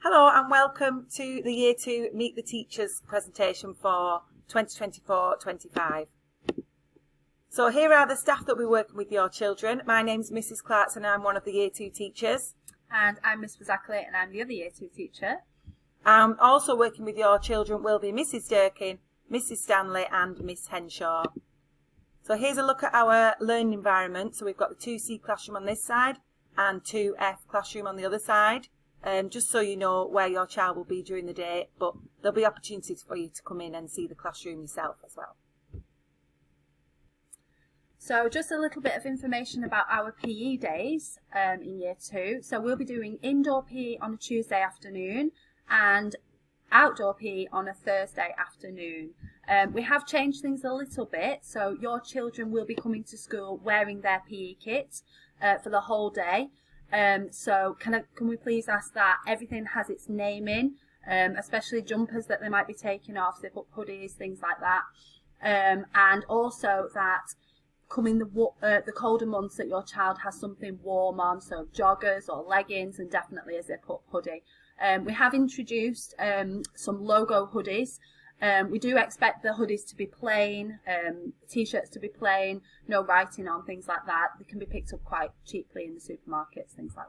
Hello and welcome to the Year 2 Meet the Teachers presentation for 2024-25. So here are the staff that will be working with your children. My name's Mrs Clarkson and I'm one of the Year 2 teachers. And I'm Miss Fazackerley and I'm the other Year 2 teacher. Also working with your children will be Mrs Durkin, Mrs Stanley and Miss Henshaw. So here's a look at our learning environment. So we've got the 2C classroom on this side and 2F classroom on the other side. Just so you know where your child will be during the day, but there'll be opportunities for you to come in and see the classroom yourself as well. So just a little bit of information about our PE days in Year 2. So we'll be doing indoor PE on a Tuesday afternoon and outdoor PE on a Thursday afternoon. We have changed things a little bit, so your children will be coming to school wearing their PE kit for the whole day. So can we please ask that everything has its name in, especially jumpers that they might be taking off, zip-up hoodies, things like that, and also that coming the colder months that your child has something warm on, so joggers or leggings and definitely a zip-up hoodie. We have introduced some logo hoodies. We do expect the hoodies to be plain, t-shirts to be plain, no writing on, things like that. They can be picked up quite cheaply in the supermarkets, things like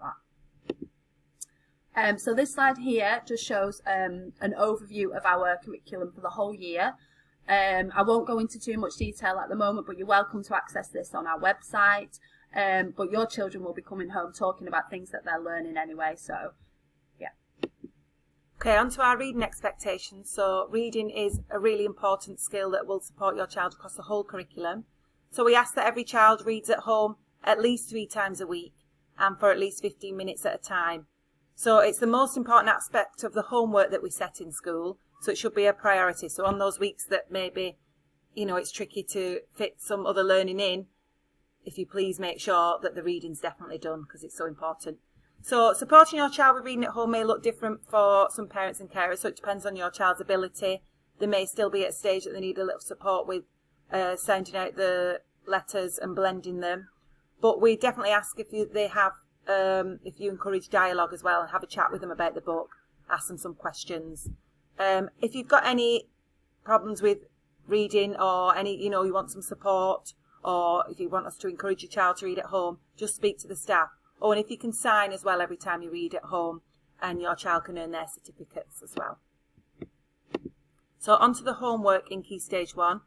that. So this slide here just shows an overview of our curriculum for the whole year. I won't go into too much detail at the moment, but you're welcome to access this on our website. But your children will be coming home talking about things that they're learning anyway, so yeah. Okay, on to our reading expectations. So reading is a really important skill that will support your child across the whole curriculum. So we ask that every child reads at home at least 3 times a week and for at least 15 minutes at a time. So it's the most important aspect of the homework that we set in school, so it should be a priority. So on those weeks that maybe, you know, it's tricky to fit some other learning in, if you please make sure that the reading's definitely done because it's so important. So supporting your child with reading at home may look different for some parents and carers, so it depends on your child's ability. They may still be at a stage that they need a little support with sounding out the letters and blending them. But we definitely ask if you encourage dialogue as well and have a chat with them about the book, ask them some questions. If you've got any problems with reading or you want some support, or if you want us to encourage your child to read at home, just speak to the staff. Oh, and if you can sign as well every time you read at home, and your child can earn their certificates as well. So on to the homework in Key Stage 1.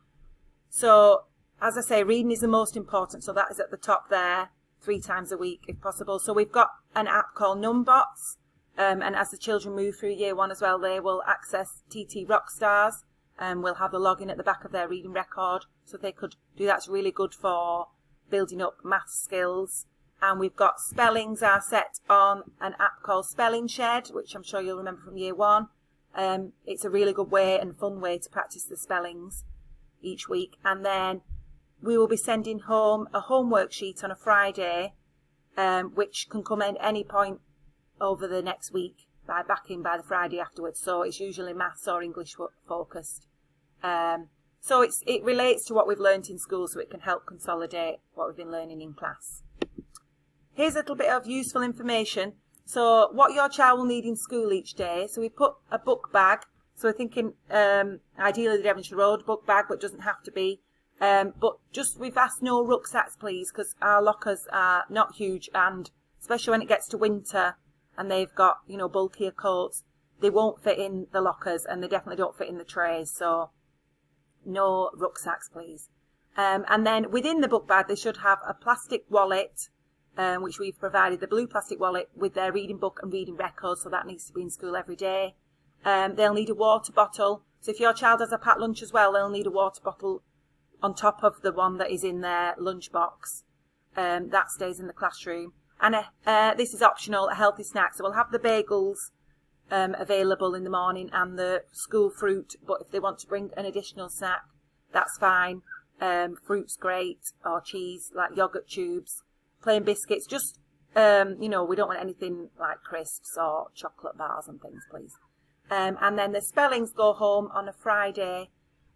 So as I say, reading is the most important, so that is at the top there, 3 times a week if possible. So we've got an app called Numbots, and as the children move through Year 1 as well, they will access TT Rockstars, and we'll have the login at the back of their reading record, so they could do that's really good for building up math skills. And we've got spellings are set on an app called Spelling Shed, which I'm sure you'll remember from Year 1. It's a really good way and fun way to practice the spellings each week. And then we will be sending home a homework sheet on a Friday, which can come at any point over the next week back in by the Friday afterwards. So it's usually maths or English focused. So it relates to what we've learnt in school, so it can help consolidate what we've been learning in class. Here's a little bit of useful information. So what your child will need in school each day. So we put a book bag. So we're thinking ideally the Devonshire Road book bag, but it doesn't have to be. But we've asked no rucksacks, please, because our lockers are not huge, and especially when it gets to winter and they've got, bulkier coats, they won't fit in the lockers and they definitely don't fit in the trays. So no rucksacks, please. And then within the book bag, they should have a plastic wallet, which we've provided, the blue plastic wallet with their reading book and reading record, so that needs to be in school every day. They'll need a water bottle. So if your child has a packed lunch as well, they'll need a water bottle on top of the one that is in their lunch box. That stays in the classroom. And this is optional, a healthy snack. So we'll have the bagels available in the morning and the school fruit, but if they want to bring an additional snack, that's fine. Fruit's great, or cheese, like yogurt tubes. Plain biscuits, just, we don't want anything like crisps or chocolate bars and things, please. And then the spellings go home on a Friday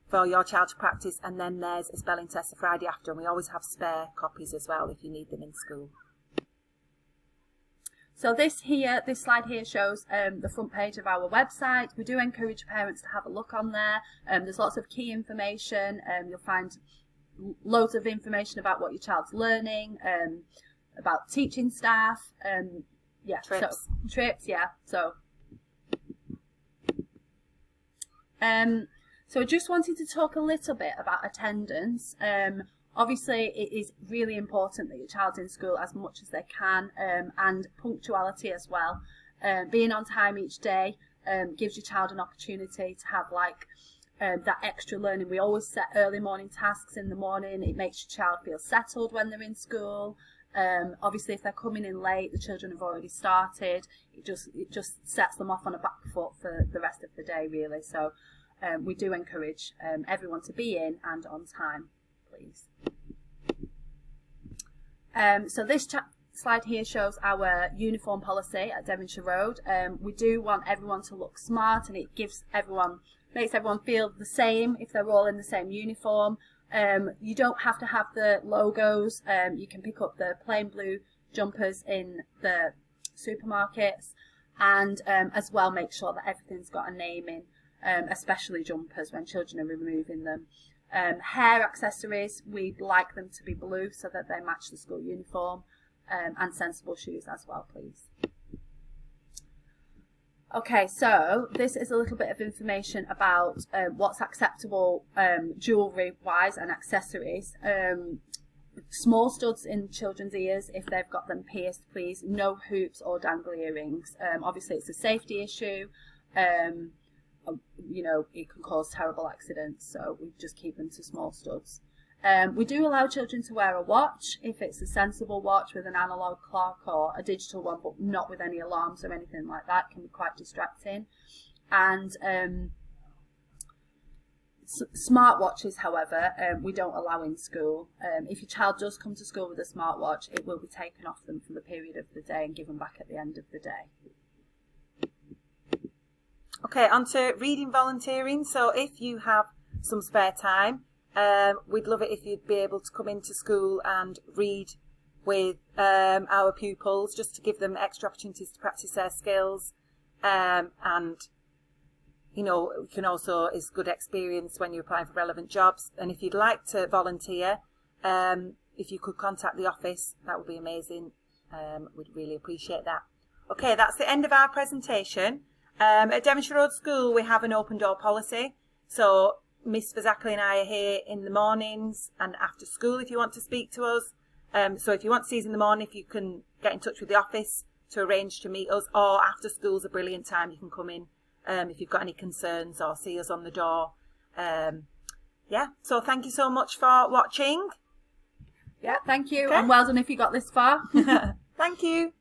for your child to practice, and then there's a spelling test the Friday after, and we always have spare copies as well if you need them in school. So this slide here shows the front page of our website. We do encourage parents to have a look on there. There's lots of key information. You'll find loads of information about what your child's learning, about teaching staff, trips. So I just wanted to talk a little bit about attendance. Obviously, it is really important that your child's in school as much as they can, and punctuality as well. Being on time each day gives your child an opportunity to have that extra learning. We always set early morning tasks in the morning. It makes your child feel settled when they're in school. Obviously, if they're coming in late, the children have already started. It just sets them off on a back foot for the rest of the day, really. So we do encourage everyone to be in and on time, please. So this slide here shows our uniform policy at Devonshire Road. We do want everyone to look smart, and it makes everyone feel the same if they're all in the same uniform. You don't have to have the logos. You can pick up the plain blue jumpers in the supermarkets, and as well make sure that everything's got a name in, especially jumpers when children are removing them. Hair accessories, we'd like them to be blue so that they match the school uniform, and sensible shoes as well, please. Okay, so this is a little bit of information about what's acceptable jewellery wise and accessories. Small studs in children's ears if they've got them pierced, please. No hoops or dangly earrings. Obviously it's a safety issue. You know, it can cause terrible accidents, so we just keep them to small studs. We do allow children to wear a watch if it's a sensible watch with an analog clock or a digital one, but not with any alarms or anything like that. It can be quite distracting. And smart watches, however, we don't allow in school. If your child does come to school with a smart watch, it will be taken off them for the period of the day and given back at the end of the day. Okay, on to reading volunteering. So if you have some spare time, we'd love it if you'd be able to come into school and read with our pupils, just to give them extra opportunities to practice their skills. And, you know, it can also is good experience when you're applying for relevant jobs. And if you'd like to volunteer, if you could contact the office, that would be amazing. We'd really appreciate that. Okay, that's the end of our presentation. At Devonshire Road School, we have an open door policy. So Miss Fazackerley and I are here in the mornings and after school if you want to speak to us. So if you want to see us in the morning, if you can get in touch with the office to arrange to meet us, or after school's a brilliant time, you can come in if you've got any concerns or see us on the door. Yeah, so thank you so much for watching. Yeah, thank you. Okay. And well done if you got this far. Thank you.